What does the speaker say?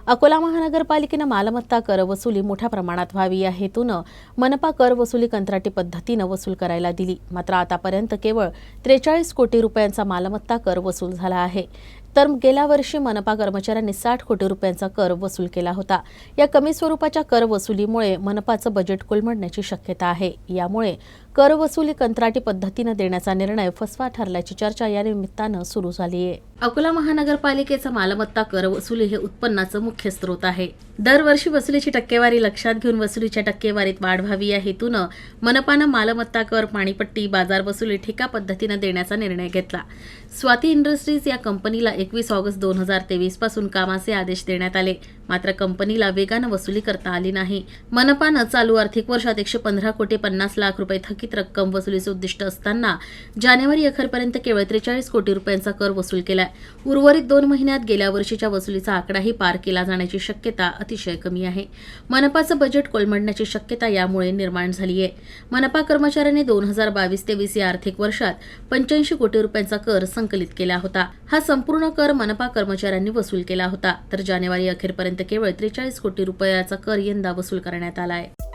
अकोला महानगरपालिकेनं मालमत्ता कर वसुली मोठ्या प्रमाणात व्हावी या हेतूनं मनपा कर वसुली कंत्राटी पद्धतीनं वसूल करायला दिली. मात्र आतापर्यंत केवळ 43 कोटी रुपयांचा मालमत्ता कर वसूल झाला आहे. तर गेल्या वर्षी मनपा कर्मचाऱ्यांनी 60 कोटी रुपयांचा कर वसूल केला होता. या कमी स्वरूपाच्या कर वसुलीमुळे मनपाचं बजेट कोलमडण्याची शक्यता आहे. यामुळे कर वसुली कंत्राटी पद्धतीनं देण्याचा निर्णय फसवा ठरल्याची चर्चा या निमित्तानं सुरू झाली आहे. अकोला महानगरपालिकेचा मालमत्ता कर वसुली हे उत्पन्नाचं मुख्य स्रोत आहे. दरवर्षी वसुलीची टक्केवारी लक्षात घेऊन वसुलीच्या टक्केवारीत वाढ व्हावी या हेतूनं मनपानं मालमत्ता कर, पाणीपट्टी, बाजार वसुली ठेका पद्धतीनं देण्याचा निर्णय घेतला. स्वाती इंडस्ट्रीज या कंपनीला 21 ऑगस्ट 2023 पासून कामाचे आदेश देण्यात आले. मात्र कंपनीला वेगानं वसुली करता आली नाही. मनपानं चालू आर्थिक वर्षात 115 कोटी 50 लाख रुपये थकीत रक्कम वसुलीचे उद्दिष्ट असताना जानेवारी अखेरपर्यंत केवळ 43 कोटी रुपयांचा कर वसूल केलाय. उर्वरित 2 महिन्यात गेल्या वर्षीच्या वसुलीचा आकडाही पार केला जाण्याची शक्यता अतिशय कमी आहे. मनपाचं बजेट कोलमडण्याची शक्यता यामुळे निर्माण झाली आहे. मनपा कर्मचाऱ्यांनी 2022-23 या आर्थिक वर्षात 85 कोटी रुपयांचा कर संकलित केला होता. हा संपूर्ण कर मनपा कर्मचाऱ्यांनी वसूल केला होता. तर जानेवारी अखेरपर्यंत केवळ 43 कोटी रुपयाचा कर यंदा वसूल करण्यात आला आहे.